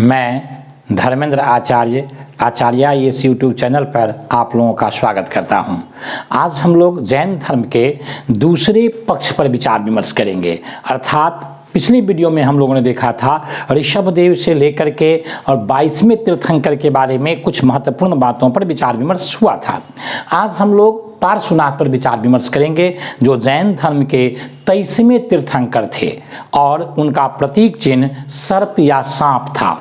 मैं धर्मेंद्र आचार्य इस YouTube channel पर आप लोगों का स्वागत करता हूं। आज हम लोग जैन धर्म के दूसरे पक्ष पर विचार विमर्श करेंगे। अर्थात पिछली वीडियो में हम लोगों ने देखा था ऋषभदेव से लेकर के और 22वें तीर्थंकर के बारे में कुछ महत्वपूर्ण बातों पर विचार विमर्श हुआ था। आज हम लोग पार्श्वनाथ पर विचार विमर्श करेंगे, जो जैन धर्म के 23वें तीर्थंकर थे और उनका प्रतीक चिन्ह सर्प या सांप था।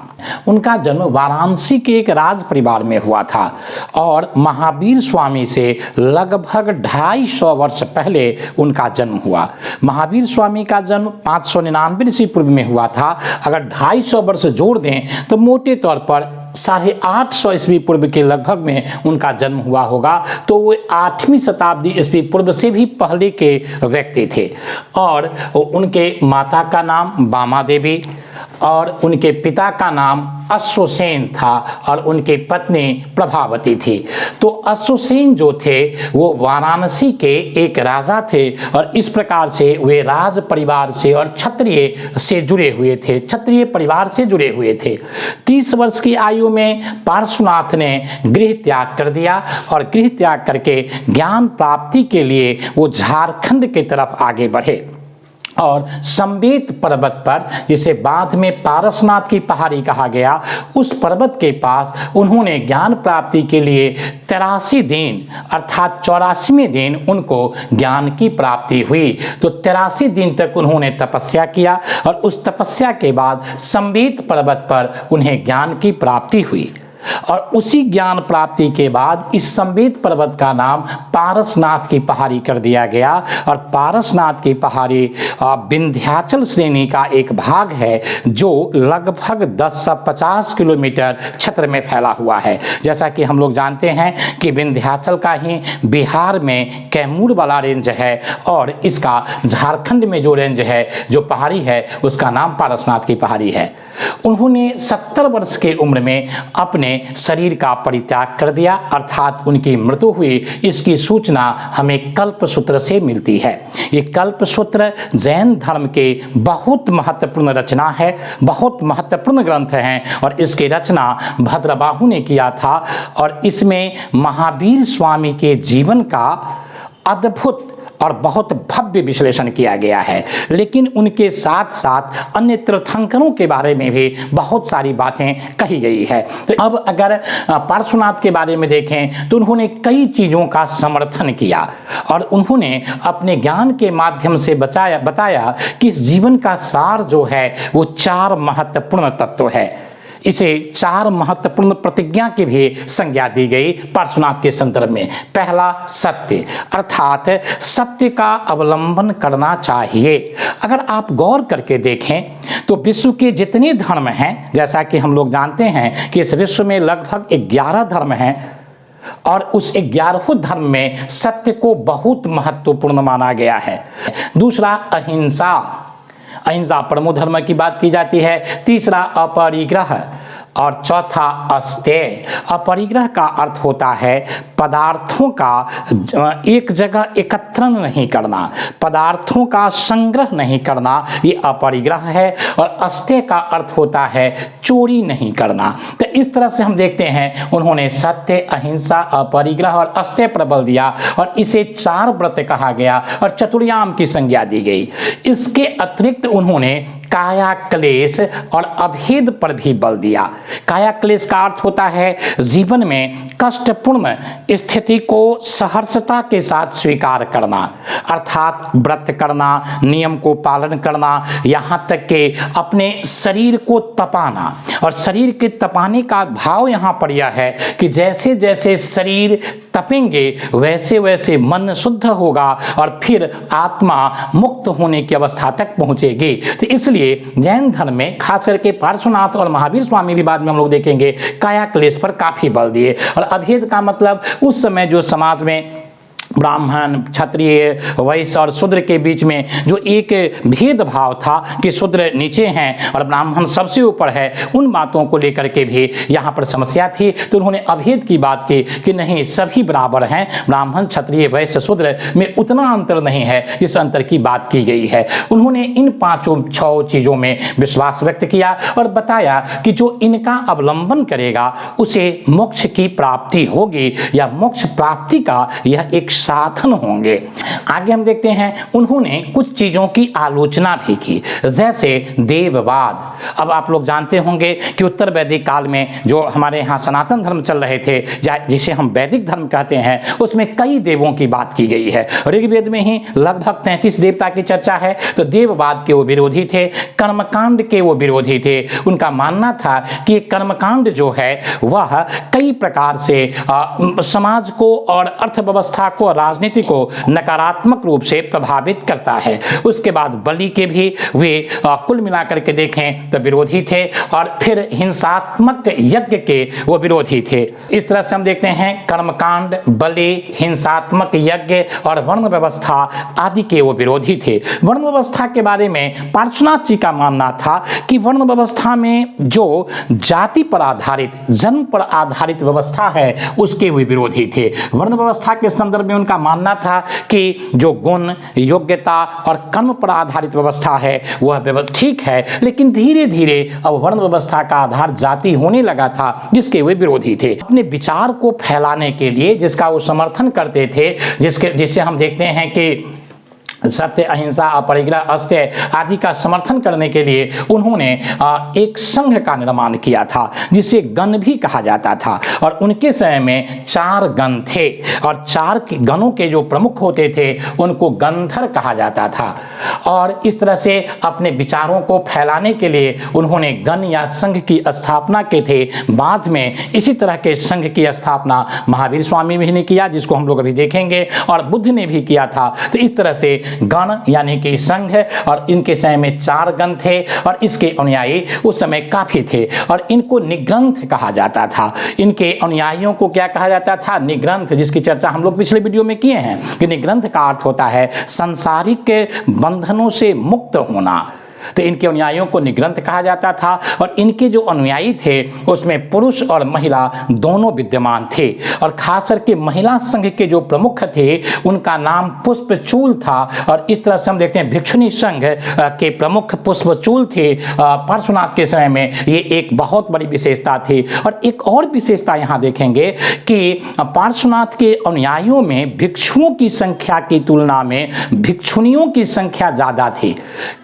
उनका जन्म वाराणसी के एक राज परिवार में हुआ था और महावीर स्वामी से लगभग 250 वर्ष पहले उनका जन्म हुआ। महावीर स्वामी का जन्म 599 ईस्वी पूर्व में हुआ था। अगर 250 वर्ष जोड़ दें तो मोटे तौर पर 850 ईस्वी पूर्व के लगभग में उनका जन्म हुआ होगा। तो वो 8वीं शताब्दी ईस्वी पूर्व से भी पहले के व्यक्ति थे और उनके माता का नाम बामा देवी और उनके पिता का नाम अश्वसेन था और उनकी पत्नी प्रभावती थी। तो अश्वसेन जो थे वो वाराणसी के एक राजा थे और इस प्रकार से वे राज परिवार से और क्षत्रिय से जुड़े हुए थे, क्षत्रिय परिवार से जुड़े हुए थे। 30 वर्ष की आयु में पार्श्वनाथ ने गृह त्याग कर दिया और गृह त्याग करके ज्ञान प्राप्ति के लिए वो झारखंड की तरफ आगे बढ़े और संबेत पर्वत पर, जिसे बाद में पारसनाथ की पहाड़ी कहा गया, उस पर्वत के पास उन्होंने ज्ञान प्राप्ति के लिए 83 दिन अर्थात 84वें दिन उनको ज्ञान की प्राप्ति हुई। तो 83 दिन तक उन्होंने तपस्या किया और उस तपस्या के बाद संबेत पर्वत पर उन्हें ज्ञान की प्राप्ति हुई और उसी ज्ञान प्राप्ति के बाद इस संबेत पर्वत का नाम पारसनाथ की पहाड़ी कर दिया गया। और पारसनाथ की पहाड़ी विंध्याचल श्रेणी का एक भाग है जो लगभग 10 से 50 किलोमीटर क्षेत्र में फैला हुआ है। जैसा कि हम लोग जानते हैं कि विंध्याचल का ही बिहार में कैमूर वाला रेंज है और इसका झारखंड में जो रेंज है, जो पहाड़ी है, उसका नाम पारसनाथ की पहाड़ी है। उन्होंने 70 वर्ष की उम्र में अपने शरीर का परित्याग कर दिया, अर्थात उनकी मृत्यु हुई। इसकी सूचना हमें कल्पसूत्र से मिलती है। ये कल्पसूत्र जैन धर्म के बहुत महत्वपूर्ण रचना है, बहुत महत्वपूर्ण ग्रंथ है और इसकी रचना भद्रबाहु ने किया था और इसमें महावीर स्वामी के जीवन का अद्भुत और बहुत भव्य विश्लेषण किया गया है। लेकिन उनके साथ साथ अन्य तीर्थंकरों के बारे में भी बहुत सारी बातें कही गई है। तो अब अगर पार्श्वनाथ के बारे में देखें तो उन्होंने कई चीज़ों का समर्थन किया और उन्होंने अपने ज्ञान के माध्यम से बताया कि इस जीवन का सार जो है वो 4 महत्वपूर्ण तत्व है। इसे 4 महत्वपूर्ण प्रतिज्ञा की भी संज्ञा दी गई पार्श्वनाथ के संदर्भ में। पहला, सत्य, अर्थात सत्य का अवलंबन करना चाहिए। अगर आप गौर करके देखें तो विश्व के जितने धर्म हैं, जैसा कि हम लोग जानते हैं कि इस विश्व में लगभग 11 धर्म हैं और उस 11वें धर्म में सत्य को बहुत महत्वपूर्ण माना गया है। दूसरा, अहिंसा परमो धर्म की बात की जाती है। तीसरा, अपरिग्रह और चौथा, अस्तेय। अपरिग्रह का अर्थ होता है पदार्थों का एक जगह एकत्रण नहीं करना, पदार्थों का संग्रह नहीं करना, ये अपरिग्रह है। और अस्तेय का अर्थ होता है चोरी नहीं करना। तो इस तरह से हम देखते हैं उन्होंने सत्य, अहिंसा, अपरिग्रह और अस्तेय पर बल दिया और इसे 4 व्रत कहा गया और चतुर्याम की संज्ञा दी गई। इसके अतिरिक्त उन्होंने काया क्लेश और अभेद पर भी बल दिया। काया क्लेश का अर्थ होता है जीवन में कष्टपूर्ण स्थिति को सहर्षता के साथ स्वीकार करना, अर्थात व्रत करना, नियम को पालन करना, यहाँ तक कि अपने शरीर को तपाना। और शरीर के तपाने का भाव यहाँ पर यह है कि जैसे जैसे शरीर तपेंगे वैसे वैसे मन शुद्ध होगा और फिर आत्मा मुक्त होने की अवस्था तक पहुँचेगी। तो इसलिए जैन धर्म में खास करके पार्श्वनाथ और महावीर स्वामी भी बाद में हम लोग देखेंगे काया क्लेश पर काफी बल दिए। और अभेद का मतलब उस समय जो समाज में ब्राह्मण, क्षत्रिय, वैश्य और शूद्र के बीच में जो एक भेदभाव था कि शूद्र नीचे हैं और ब्राह्मण सबसे ऊपर है, उन बातों को लेकर के भी यहाँ पर समस्या थी। तो उन्होंने अभेद की बात की कि नहीं, सभी बराबर हैं, ब्राह्मण, क्षत्रिय, वैश्य, शूद्र में उतना अंतर नहीं है जिस अंतर की बात की गई है। उन्होंने इन 5-6 चीज़ों में विश्वास व्यक्त किया और बताया कि जो इनका अवलंबन करेगा उसे मोक्ष की प्राप्ति होगी या मोक्ष प्राप्ति का यह एक साधन होंगे। आगे हम देखते हैं, उन्होंने कुछ चीजों की आलोचना भी की, जैसे देववाद। अब आप लोग जानते होंगे कि उत्तर वैदिक काल में जो हमारे यहाँ सनातन धर्म चल रहे थे, जिसे हम वैदिक धर्म कहते हैं, उसमें कई देवों की बात की गई है। ऋग्वेद में ही लगभग 33 देवता की चर्चा है। तो देववाद के वो विरोधी थे, कर्मकांड के वो विरोधी थे। उनका मानना था कि कर्मकांड जो है वह कई प्रकार से समाज को और अर्थव्यवस्था को, राजनीति को नकारात्मक रूप से प्रभावित करता है। उसके बाद बलि के भी वे कुल मिलाकर के देखें तो विरोधी थे, और फिर हिंसात्मक यज्ञ के वो विरोधी थे। इस तरह से हम देखते हैं कर्मकांड, बलि, हिंसात्मक यज्ञ और वर्ण व्यवस्था आदि के वो विरोधी थे। वर्ण व्यवस्था के बारे में पार्श्वनाथ जी का मानना था कि वर्ण व्यवस्था में जो जाति पर आधारित, जन्म पर आधारित व्यवस्था है उसके वे विरोधी थे। वर्ण व्यवस्था के संदर्भ में उनका मानना था कि जो गुण, योग्यता और कर्म पर आधारित व्यवस्था है वह ठीक है, लेकिन धीरे धीरे अब वर्ण व्यवस्था का आधार जाति होने लगा था, जिसके वे विरोधी थे। अपने विचार को फैलाने के लिए जिसका वो समर्थन करते थे, जिसे हम देखते हैं कि सत्य, अहिंसा, अपरिग्रह, अस्त्य आदि का समर्थन करने के लिए उन्होंने एक संघ का निर्माण किया था, जिसे गण भी कहा जाता था। और उनके समय में 4 गण थे, और 4 गणों के जो प्रमुख होते थे उनको गंधर कहा जाता था। और इस तरह से अपने विचारों को फैलाने के लिए उन्होंने गण या संघ की स्थापना के थे। बाद में इसी तरह के संघ की स्थापना महावीर स्वामी भी ने किया, जिसको हम लोग अभी देखेंगे, और बुद्ध ने भी किया था। तो इस तरह से गण यानी कि संघ, और इनके समय में 4 गण थे, और इसके अनुयायी उस समय काफी थे, और इनको निग्रंथ कहा जाता था। इनके अनुयायियों को क्या कहा जाता था? निग्रंथ, जिसकी चर्चा हम लोग पिछले वीडियो में किए हैं कि निग्रंथ का अर्थ होता है सांसारिक बंधनों से मुक्त होना। तो इनके अनुयायियों को निग्रंथ कहा जाता था, और इनके जो अनुयायी थे उसमें पुरुष और महिला दोनों विद्यमान थे। और खास करके महिला संघ के जो प्रमुख थे उनका नाम पुष्पचूल था। और इस तरह से हम देखते हैं भिक्षुणी संघ के प्रमुख पुष्पचूल थे पार्श्वनाथ के समय में। ये एक बहुत बड़ी विशेषता थी। और एक और विशेषता यहाँ देखेंगे कि पार्श्वनाथ के अनुयायियों में भिक्षुओं की संख्या की तुलना में भिक्षुणियों की संख्या ज़्यादा थी।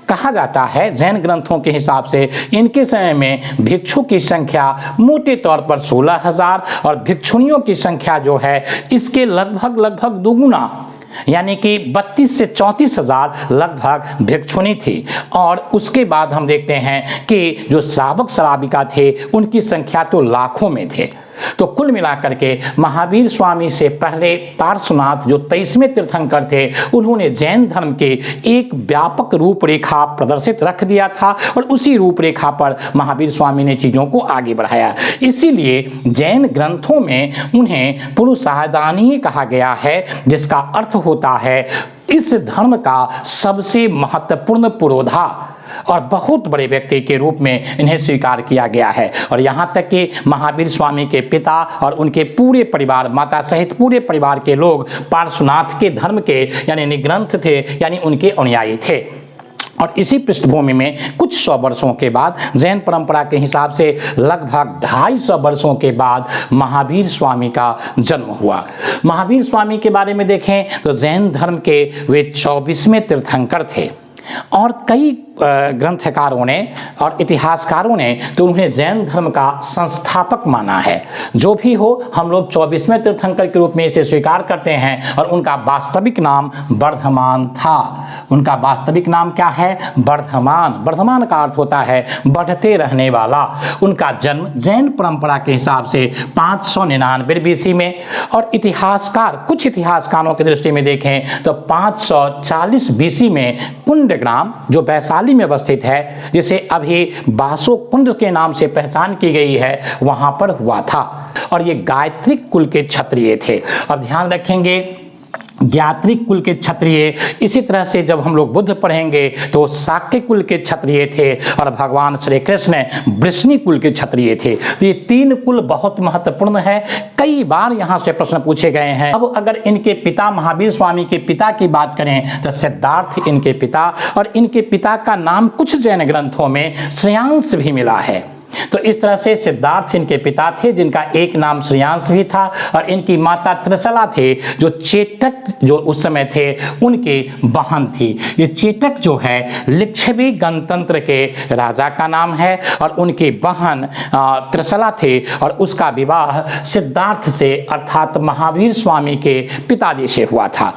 कहा जाता है जैन ग्रंथों के हिसाब से इनके समय में भिक्षु की संख्या मोटे तौर पर 16,000, और भिक्षुणियों की संख्या जो है इसके लगभग दुगुना, यानी कि 32 से 34,000 लगभग भिक्षुणी थी। और उसके बाद हम देखते हैं कि जो श्रावक श्राविका थे उनकी संख्या तो लाखों में थे। तो कुल मिलाकर के महावीर स्वामी से पहले पार्श्वनाथ जो 23वें तीर्थंकर थे, उन्होंने जैन धर्म के एक व्यापक रूपरेखा प्रदर्शित रख दिया था, और उसी रूपरेखा पर महावीर स्वामी ने चीज़ों को आगे बढ़ाया। इसीलिए जैन ग्रंथों में उन्हें पुरुषादानीय कहा गया है, जिसका अर्थ होता है इस धर्म का सबसे महत्वपूर्ण पुरोधा, और बहुत बड़े व्यक्ति के रूप में इन्हें स्वीकार किया गया है। और यहाँ तक कि महावीर स्वामी के पिता और उनके पूरे परिवार, माता सहित पूरे परिवार के लोग पार्श्वनाथ के धर्म के यानी निग्रंथ थे, यानी उनके अनुयायी थे। और इसी पृष्ठभूमि में कुछ 100 वर्षों के बाद जैन परंपरा के हिसाब से लगभग 250 वर्षों के बाद महावीर स्वामी का जन्म हुआ। महावीर स्वामी के बारे में देखें तो जैन धर्म के वे 24वें तीर्थंकर थे, और कई ग्रंथकारों ने और इतिहासकारों ने तो उन्हें जैन धर्म का संस्थापक माना है। जो भी हो, हम लोग 24वें तीर्थंकर के रूप में इसे स्वीकार करते हैं। और उनका वास्तविक नाम वर्धमान था। उनका वास्तविक नाम क्या है? वर्धमान। वर्धमान का अर्थ होता है बढ़ते रहने वाला। उनका जन्म जैन परंपरा के हिसाब से 599 BC में, और कुछ इतिहासकारों की दृष्टि में देखें तो 540 BC में कुंडग्राम, जो वैशाली में अवस्थित है, जिसे अभी बासो कुंड के नाम से पहचान की गई है, वहां पर हुआ था। और ये गायत्री कुल के क्षत्रिय थे। अब ध्यान रखेंगे, ज्ञात्रिक कुल के क्षत्रिय। इसी तरह से जब हम लोग बुद्ध पढ़ेंगे तो शाक्य कुल के क्षत्रिय थे और भगवान श्री कृष्ण वृष्णि कुल के क्षत्रिय थे। तो ये 3 कुल बहुत महत्वपूर्ण है, कई बार यहाँ से प्रश्न पूछे गए हैं। अब अगर इनके पिता महावीर स्वामी के पिता की बात करें तो सिद्धार्थ इनके पिता, और इनके पिता का नाम कुछ जैन ग्रंथों में श्रेयांश भी मिला है। तो इस तरह से सिद्धार्थ इनके पिता थे जिनका एक नाम श्रेयांश भी था, और इनकी माता त्रिशला थे जो चेटक जो उस समय थे उनके बहन थी। ये चेटक जो है लिच्छवी गणतंत्र के राजा का नाम है, और उनकी बहन त्रिशला थे, और उसका विवाह सिद्धार्थ से अर्थात महावीर स्वामी के पिताजी से हुआ था।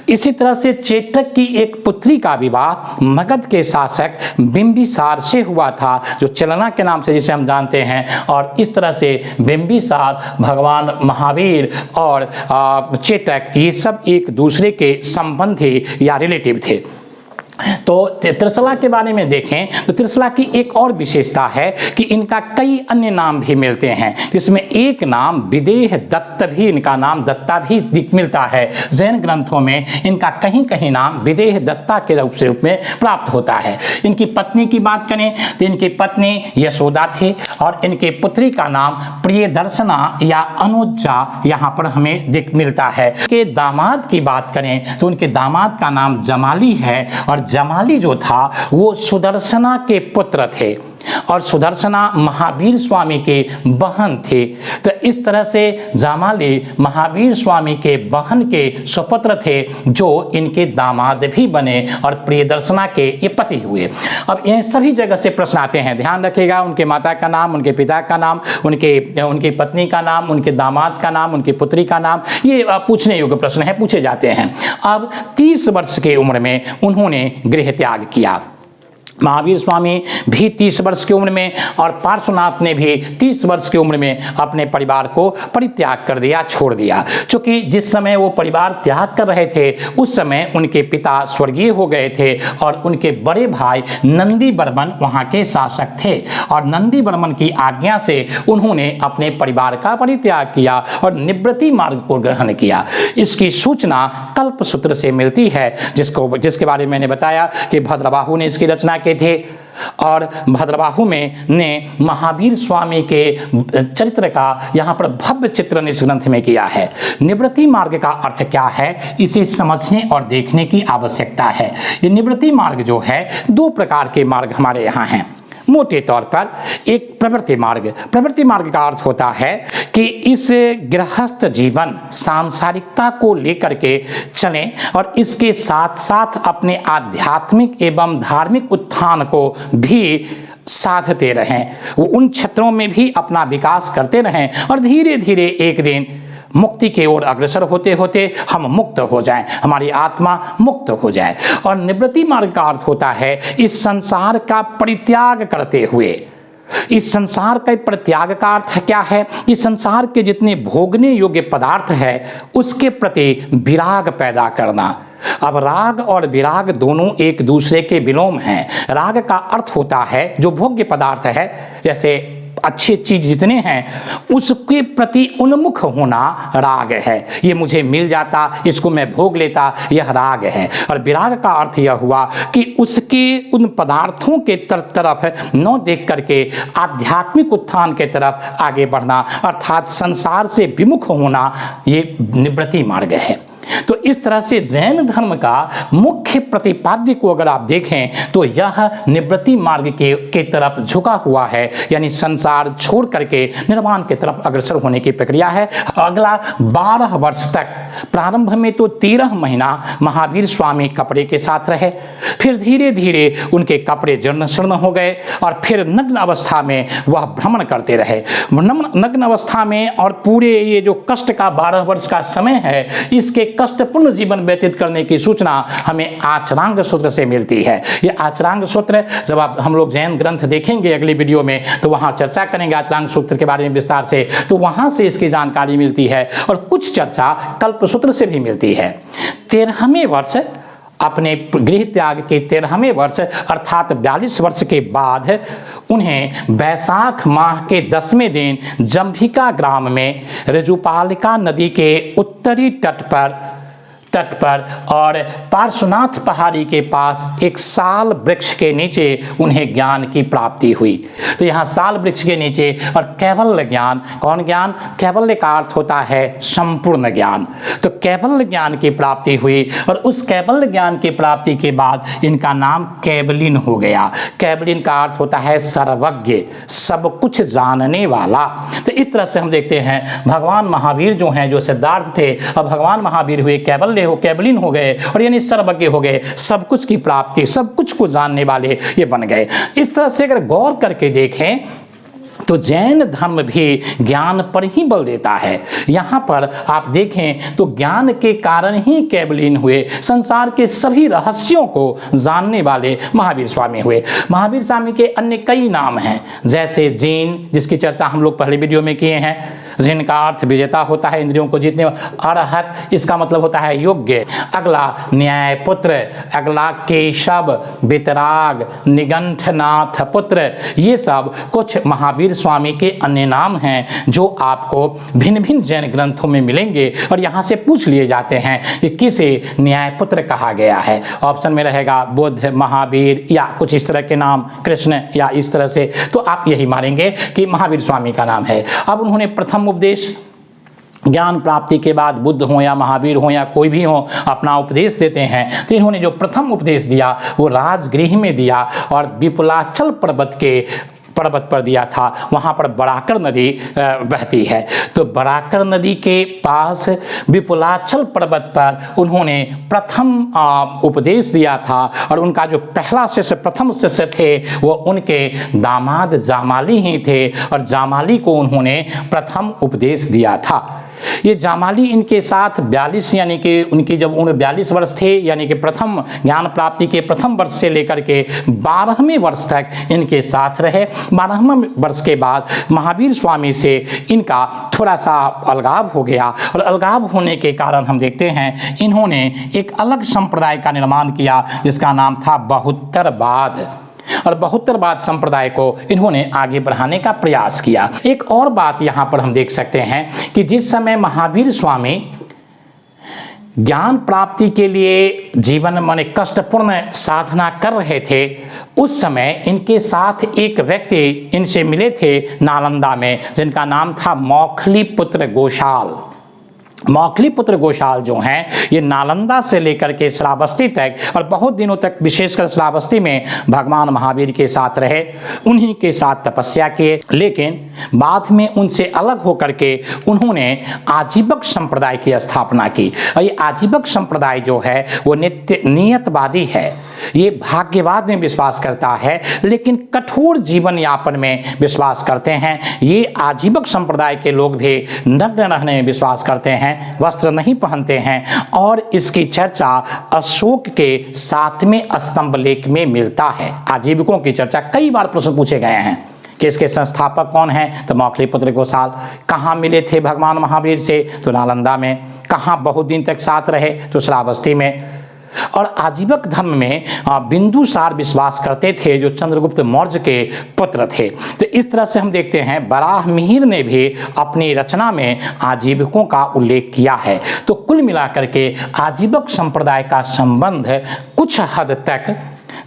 इसी तरह से चेटक की एक पुत्री का विवाह मगध के शासक बिंबिसार से हुआ था, जो चलना के नाम से जिसे हम जानते हैं। और इस तरह से बिंबिसार, भगवान महावीर और चेटक ये सब एक दूसरे के संबंधी या रिलेटिव थे। तो त्रिशला के बारे में देखें तो त्रिशला की एक और विशेषता है कि इनका कई अन्य नाम भी मिलते हैं, जिसमें एक नाम विदेह दत्त भी, इनका नाम दत्ता भी मिलता है। जैन ग्रंथों में इनका कहीं कहीं नाम विदेह दत्ता के रूप में प्राप्त होता है। इनकी पत्नी की बात करें तो इनकी पत्नी यशोदा थी, और इनके पुत्री का नाम प्रियदर्शना या अनुजा यहाँ पर हमें मिलता है। के दामाद की बात करें तो उनके दामाद का नाम जमाली है, और जमाली जो था वो सुदर्शना के पुत्र थे, और सुदर्शना महावीर स्वामी के बहन थे। तो इस तरह से जमाली महावीर स्वामी के बहन के सुपुत्र थे, जो इनके दामाद भी बने और प्रियदर्शना के ये पति हुए। अब ये सभी जगह से प्रश्न आते हैं, ध्यान रखिएगा। उनके माता का नाम, उनके पिता का नाम, उनकी पत्नी का नाम, उनके दामाद का नाम, उनकी पुत्री का नाम, ये पूछने योग्य प्रश्न है, पूछे जाते हैं। अब 30 वर्ष की उम्र में उन्होंने गृह त्याग किया। महावीर स्वामी भी 30 वर्ष की उम्र में, और पार्श्वनाथ ने भी 30 वर्ष की उम्र में अपने परिवार को परित्याग कर दिया, छोड़ दिया। क्योंकि जिस समय वो परिवार त्याग कर रहे थे उस समय उनके पिता स्वर्गीय हो गए थे, और उनके बड़े भाई नंदी बर्मन वहाँ के शासक थे, और नंदी बर्मन की आज्ञा से उन्होंने अपने परिवार का परित्याग किया और निवृत्ति मार्ग को ग्रहण किया। इसकी सूचना कल्पसूत्र से मिलती है, जिसके बारे में मैंने बताया कि भद्रबाहु ने इसकी रचना थे, और भद्रबाहु में ने महावीर स्वामी के चरित्र का यहाँ पर भव्य चित्रण इस ग्रंथ में किया है। निवृत्ति मार्ग का अर्थ क्या है, इसे समझने और देखने की आवश्यकता है। ये निवृत्ति मार्ग जो है, 2 प्रकार के मार्ग हमारे यहाँ हैं। मोटे तौर पर एक प्रवृत्ति मार्ग। प्रवृत्ति मार्ग का अर्थ होता है कि इस गृहस्थ जीवन सांसारिकता को लेकर के चलें, और इसके साथ साथ अपने आध्यात्मिक एवं धार्मिक उत्थान को भी साधते रहें, वो उन क्षेत्रों में भी अपना विकास करते रहें, और धीरे धीरे एक दिन मुक्ति की ओर अग्रसर होते होते हम मुक्त हो जाएं, हमारी आत्मा मुक्त हो जाए। और निवृत्ति मार्ग का अर्थ होता है इस संसार का परित्याग करते हुए। इस संसार का परित्याग का अर्थ क्या है? इस संसार के जितने भोगने योग्य पदार्थ है उसके प्रति विराग पैदा करना। अब राग और विराग दोनों एक दूसरे के विलोम हैं। राग का अर्थ होता है जो भोग्य पदार्थ है, जैसे अच्छी चीज जितने हैं उसके प्रति उन्मुख होना राग है। ये मुझे मिल जाता, इसको मैं भोग लेता, यह राग है। और विराग का अर्थ यह हुआ कि उसके उन पदार्थों के तरफ न देख करके आध्यात्मिक उत्थान के तरफ आगे बढ़ना, अर्थात संसार से विमुख होना, ये निवृत्ति मार्ग है। तो इस तरह से जैन धर्म का मुख्य प्रतिपाद्य को अगर आप देखें तो यह निवृत्ति मार्ग के तरफ झुका हुआ है, यानी संसार छोड़ करके निर्वाण की तरफ अग्रसर होने की प्रक्रिया है। अगला 12 वर्ष तक, प्रारंभ में तो 13 महीना महावीर स्वामी कपड़े के साथ रहे, फिर धीरे धीरे उनके कपड़े जीर्ण शीर्ण हो गए, और फिर नग्न अवस्था में वह भ्रमण करते रहे। नग्न अवस्था में और पूरे ये जो कष्ट का 12 वर्ष का समय है, इसके कष्टपूर्ण जीवन व्यतीत करने की सूचना हमें आचरांग सूत्र से मिलती है। ये आचरांग सूत्र जब हम लोग जैन ग्रंथ देखेंगे अगली वीडियो में तो वहां चर्चा करेंगे आचरांग सूत्र के बारे में विस्तार से, तो वहां से इसकी जानकारी मिलती है, और कुछ चर्चा कल्पसूत्र से भी मिलती है। 13वें वर्ष, अपने गृह त्याग के 13वें वर्ष अर्थात 42 वर्ष के बाद उन्हें वैशाख माह के 10वें दिन जंभिका ग्राम में ऋजुपालिका नदी के उत्तरी तट तट पर और पार्श्वनाथ पहाड़ी के पास एक साल वृक्ष के नीचे उन्हें ज्ञान की प्राप्ति हुई। तो यहाँ साल वृक्ष के नीचे और कैवल्य ज्ञान, कौन ज्ञान? कैवल्य का अर्थ होता है संपूर्ण ज्ञान। तो कैवल्य ज्ञान की प्राप्ति हुई और उस कैवल्य ज्ञान की प्राप्ति के बाद इनका नाम कैवलिन हो गया। कैवलिन का अर्थ होता है सर्वज्ञ, सब कुछ जानने वाला। तो इस तरह से हम देखते हैं भगवान महावीर जो हैं, जो सिद्धार्थ थे, और भगवान महावीर हुए कैवलिन हो गए और यानी सर्वज्ञ हो गए, सब कुछ की प्राप्ति, सब कुछ को जानने वाले ये बन गए। इस तरह से अगर गौर करके देखें तो जैन धर्म भी ज्ञान पर ही बल देता है। यहाँ पर आप देखें तो ज्ञान के कारण ही कैवलिन हुए, संसार के सभी रहस्यों को जानने वाले महावीर स्वामी हुए। महावीर स्वामी के अन्य कई नाम हैं, जैसे जैन, जिसकी चर्चा हम लोग पहले वीडियो में किए हैं। जिन का अर्थ विजेता होता है, इंद्रियों को जीतने वाला। अरहत, इसका मतलब होता है योग्य। अगला न्यायपुत्र, अगला केशव, वितराग, निगंठनाथ पुत्र, ये सब कुछ महावीर स्वामी के अन्य नाम हैं जो आपको भिन्न भिन्न जैन ग्रंथों में मिलेंगे और यहाँ से पूछ लिए जाते हैं कि किसे न्यायपुत्र कहा गया है। ऑप्शन में रहेगा बुद्ध, महावीर या कुछ इस तरह के नाम, कृष्ण या इस तरह से, तो आप यही मानेंगे कि महावीर स्वामी का नाम है। अब उन्होंने प्रथम उपदेश ज्ञान प्राप्ति के बाद, बुद्ध हो या महावीर हो या कोई भी हो, अपना उपदेश देते हैं। तो इन्होंने जो प्रथम उपदेश दिया वो राजगृह में दिया और विपुलाचल पर्वत पर दिया था। वहाँ पर बराकर नदी बहती है। तो बराकर नदी के पास विपुलाचल पर्वत पर उन्होंने प्रथम उपदेश दिया था और उनका जो पहला शिष्य, प्रथम शिष्य थे, वो उनके दामाद जामाली ही थे और जामाली को उन्होंने प्रथम उपदेश दिया था। ये जामाली इनके साथ 42 यानी कि उनकी जब उम्र 42 वर्ष थे, यानी कि प्रथम ज्ञान प्राप्ति के प्रथम वर्ष से लेकर के 12वें वर्ष तक इनके साथ रहे। 12वें वर्ष के बाद महावीर स्वामी से इनका थोड़ा सा अलगाव हो गया और अलगाव होने के कारण हम देखते हैं इन्होंने एक अलग संप्रदाय का निर्माण किया जिसका नाम था बहुत्तरवाद। और बहुत्तरवाद संप्रदाय को इन्होंने आगे बढ़ाने का प्रयास किया। एक और बात यहाँ पर हम देख सकते हैं कि जिस समय महावीर स्वामी ज्ञान प्राप्ति के लिए जीवन में कष्टपूर्ण साधना कर रहे थे, उस समय इनके साथ एक व्यक्ति इनसे मिले थे नालंदा में, जिनका नाम था मौखली पुत्र गोशाल। मौखली पुत्र गोशाल जो हैं, ये नालंदा से लेकर के श्रावस्ती तक और बहुत दिनों तक विशेषकर श्रावस्ती में भगवान महावीर के साथ रहे, उन्हीं के साथ तपस्या किए। लेकिन बाद में उनसे अलग होकर के उन्होंने आजीवक संप्रदाय की स्थापना की। और ये आजीवक संप्रदाय जो है वो नियतवादी है, ये भाग्यवाद में विश्वास करता है लेकिन कठोर जीवन यापन में विश्वास करते हैं। ये आजीवक संप्रदाय के लोग भी नग्न रहने में विश्वास करते हैं, वस्त्र नहीं पहनते हैं और इसकी चर्चा अशोक के 7वें स्तंभ लेख में मिलता है। आजीविकों की चर्चा कई बार प्रश्न पूछे गए हैं कि इसके संस्थापक कौन हैं, तो मौखली पुत्र गोशाल। कहाँ मिले थे भगवान महावीर से, तो नालंदा में। कहाँ बहुत दिन तक साथ रहे, तो श्रावस्ती में। और आजीवक धर्म में बिंदुसार विश्वास करते थे जो चंद्रगुप्त मौर्य के पुत्र थे। तो इस तरह से हम देखते हैं बराहमिहिर ने भी अपनी रचना में आजीवकों का उल्लेख किया है। तो कुल मिलाकर के आजीवक संप्रदाय का संबंध कुछ हद तक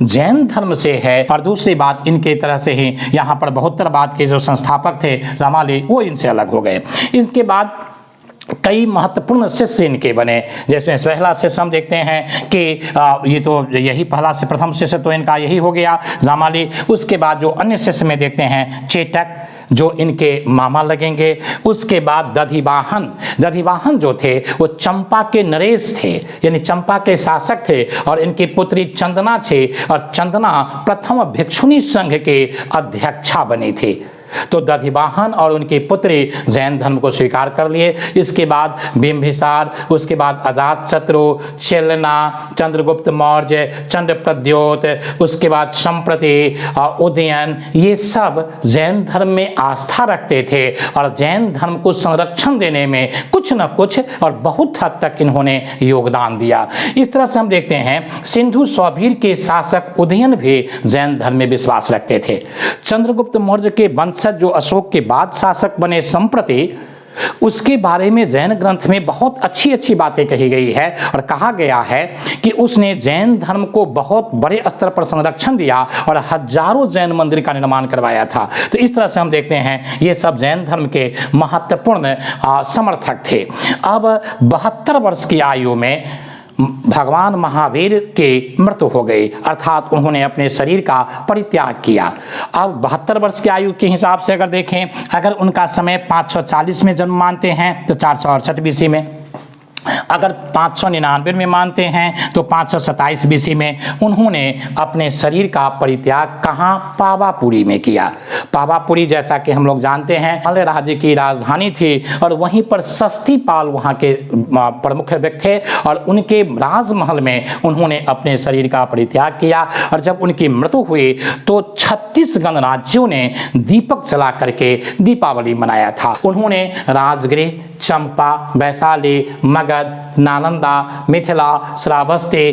जैन धर्म से है। और दूसरी बात, इनके तरह से ही यहाँ पर बहुत्तरवाद के जो संस्थापक थे जामाली, वो इनसे अलग हो गए। इसके बाद कई महत्वपूर्ण शिष्य इनके बने, जिसमें पहला शिष्य हम देखते हैं कि ये तो यही पहला से प्रथम शिष्य तो इनका यही हो गया जामाली। उसके बाद जो अन्य शिष्य में देखते हैं चेटक, जो इनके मामा लगेंगे। उसके बाद दधिवाहन जो थे वो चंपा के नरेश थे, यानी चंपा के शासक थे और इनकी पुत्री चंदना थे और चंदना प्रथम भिक्षुणी संघ के अध्यक्षा बनी थी। तो दधिवाहन और उनकी पुत्री जैन धर्म को स्वीकार कर लिए। इसके बाद बिंबिसार, उसके बाद अजातशत्रु, चेलना, चंद्रगुप्त मौर्य, चंद्रप्रद्योत, उसके बाद संप्रति, उदयन, ये सब जैन धर्म में आस्था रखते थे और जैन धर्म को संरक्षण देने में कुछ न कुछ और बहुत हद तक इन्होंने योगदान दिया। इस तरह से हम देखते हैं सिंधु सौभीर के शासक उदयन भी जैन धर्म में विश्वास रखते थे। चंद्रगुप्त मौर्य के वंशज जो अशोक के बाद शासक बने संप्रति, उसके बारे में जैन ग्रंथ में बहुत अच्छी अच्छी बातें कही गई है और कहा गया है कि उसने जैन धर्म को बहुत बड़े स्तर पर संरक्षण दिया और हजारों जैन मंदिर का निर्माण करवाया था। तो इस तरह से हम देखते हैं ये सब जैन धर्म के महत्वपूर्ण समर्थक थे। अब 72 वर्ष की आयु में भगवान महावीर के मृत्यु हो गई, अर्थात उन्होंने अपने शरीर का परित्याग किया। अब 72 वर्ष की आयु के हिसाब से अगर देखें, अगर उनका समय 540 में जन्म मानते हैं तो 468 बीसी में, अगर 599 में मानते हैं तो 527 बीसी में उन्होंने अपने शरीर का परित्याग कहाँ, पावापुरी में किया। पावापुरी जैसा कि हम लोग जानते हैं मल्ल राज्य की राजधानी थी और वहीं पर सस्तीपाल वहाँ के प्रमुख व्यक्ति थे और उनके राजमहल में उन्होंने अपने शरीर का परित्याग किया। और जब उनकी मृत्यु हुई तो 36 गणराज्यों ने दीपक जला करके दीपावली मनाया था। उन्होंने राजगृह, चंपा, वैशाली, मगध, नालंदा, मिथिला, श्रावस्ती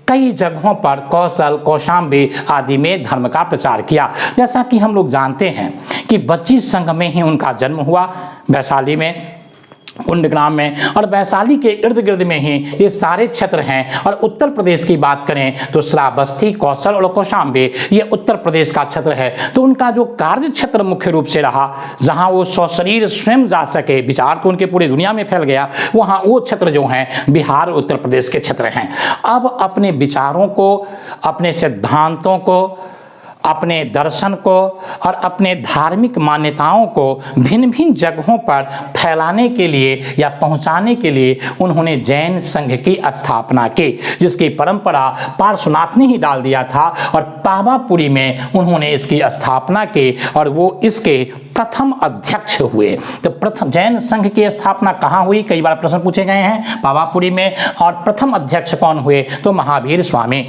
कई जगहों पर कौशल, कौशाम्बी आदि में धर्म का प्रचार किया। जैसा कि हम लोग जानते हैं कि बच्ची संघ में ही उनका जन्म हुआ, वैशाली में, कुंडग्राम में, और वैशाली के इर्द गिर्द में ही ये सारे क्षेत्र हैं। और उत्तर प्रदेश की बात करें तो श्रावस्ती, कौशल और कौशाम्बी ये उत्तर प्रदेश का क्षेत्र है। तो उनका जो कार्य क्षेत्र मुख्य रूप से रहा, जहां वो सशरीर स्वयं जा सके, विचार तो उनके पूरी दुनिया में फैल गया, वहां वो क्षेत्र जो हैं बिहार, उत्तर प्रदेश के क्षेत्र हैं। अब अपने विचारों को, अपने सिद्धांतों को, अपने दर्शन को और अपने धार्मिक मान्यताओं को भिन्न भिन्न जगहों पर फैलाने के लिए या पहुंचाने के लिए उन्होंने जैन संघ की स्थापना की, जिसकी परंपरा पार्श्वनाथ ने ही डाल दिया था। और पावापुरी में उन्होंने इसकी स्थापना की और वो इसके प्रथम अध्यक्ष हुए। तो प्रथम जैन संघ की स्थापना कहाँ हुई, कई बार प्रश्न पूछे गए हैं, पावापुरी में। और प्रथम अध्यक्ष कौन हुए, तो महावीर स्वामी।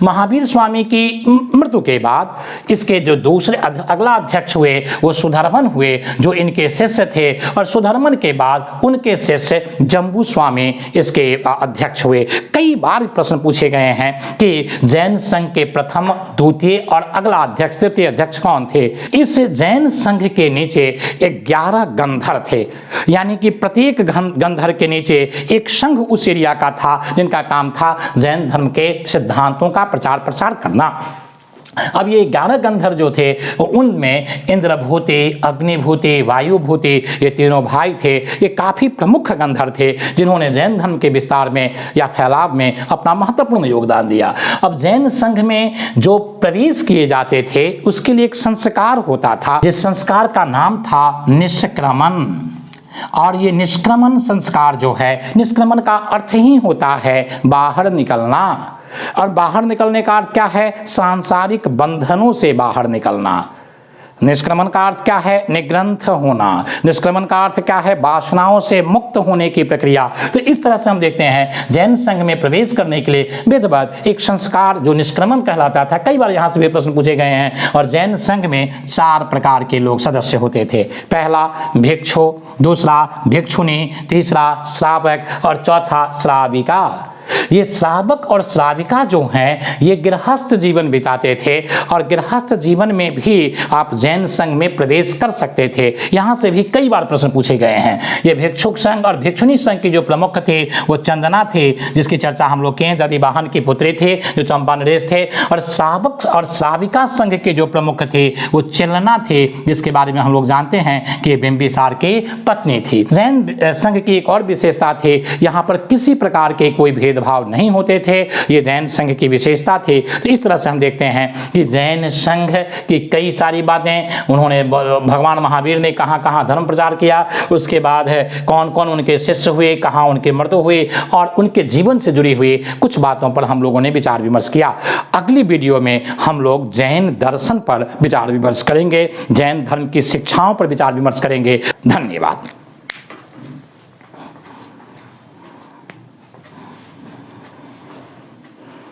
महावीर स्वामी की मृत्यु के बाद इसके जो दूसरे अगला अध्यक्ष हुए वो सुधर्मन हुए, जो इनके शिष्य थे। और सुधर्मन के बाद उनके शिष्य जम्बू स्वामी इसके अध्यक्ष हुए। कई बार प्रश्न पूछे गए हैं कि जैन संघ के प्रथम, द्वितीय और अगला अध्यक्ष, तृतीय अध्यक्ष कौन थे। इस जैन संघ के नीचे 11 गंधर थे, यानी कि प्रत्येक गंधर के नीचे एक संघ उस एरिया का था जिनका काम था जैन धर्म के सिद्धांतों का प्रचार प्रसार करना। अब ये 11 गंधर जो थे उनमें इंद्रभूति, अग्निभूति, वायुभूति ये तीनों भाई थे। ये काफ़ी प्रमुख गंधर थे जिन्होंने जैन धर्म के विस्तार में या फैलाव में अपना महत्वपूर्ण योगदान दिया। अब जैन संघ में जो प्रवेश किए जाते थे उसके लिए एक संस्कार होता था, जिस संस्कार का नाम था निष्क्रमण। और ये निष्क्रमण संस्कार जो है, निष्क्रमण का अर्थ ही होता है बाहर निकलना। और बाहर निकलने का अर्थ क्या है, सांसारिक बंधनों से बाहर निकलना। निष्क्रमण का अर्थ क्या है, निग्रंथ होना। निष्क्रमण का अर्थ क्या है, वासनाओं से मुक्त होने की प्रक्रिया। तो इस तरह से हम देखते हैं जैन संघ में प्रवेश करने के लिए विधिवत एक संस्कार जो निष्क्रमण कहलाता था। कई बार यहाँ से भी प्रश्न पूछे गए हैं। और जैन संघ में 4 प्रकार के लोग सदस्य होते थे। पहला भिक्षु, दूसरा भिक्षुनी, तीसरा श्रावक और चौथा श्राविका। ये श्रावक और श्राविका जो हैं ये गृहस्थ जीवन बिताते थे और गृहस्थ जीवन में भी आप जैन संघ में प्रवेश कर सकते थे। यहाँ से भी कई बार प्रश्न पूछे गए हैं। ये भिक्षुक संघ और भिक्षुणी संघ की जो प्रमुख थे वो चंदना थे, जिसकी चर्चा हम लोग किए, दधिवाहन की पुत्री थे जो चंपा नरेश थे। और श्रावक और श्राविका संघ के जो प्रमुख थे वो चिलना थे, जिसके बारे में हम लोग जानते हैं कि बिंबिसार की पत्नी थी। जैन संघ की एक और विशेषता थी, यहाँ पर किसी प्रकार के कोई भेदभाव नहीं होते थे। ये जैन संघ की विशेषता थी। तो इस तरह से हम देखते हैं कि जैन संघ की कई सारी बातें उन्होंने, भगवान महावीर ने कहाँ कहाँ धर्म प्रचार किया, उसके बाद है कौन कौन उनके शिष्य हुए, कहाँ उनके मृत्यु हुई और उनके जीवन से जुड़ी हुई कुछ बातों पर हम लोगों ने विचार विमर्श किया। अगली वीडियो में हम लोग जैन दर्शन पर विचार विमर्श करेंगे, जैन धर्म की शिक्षाओं पर विचार विमर्श करेंगे। धन्यवाद।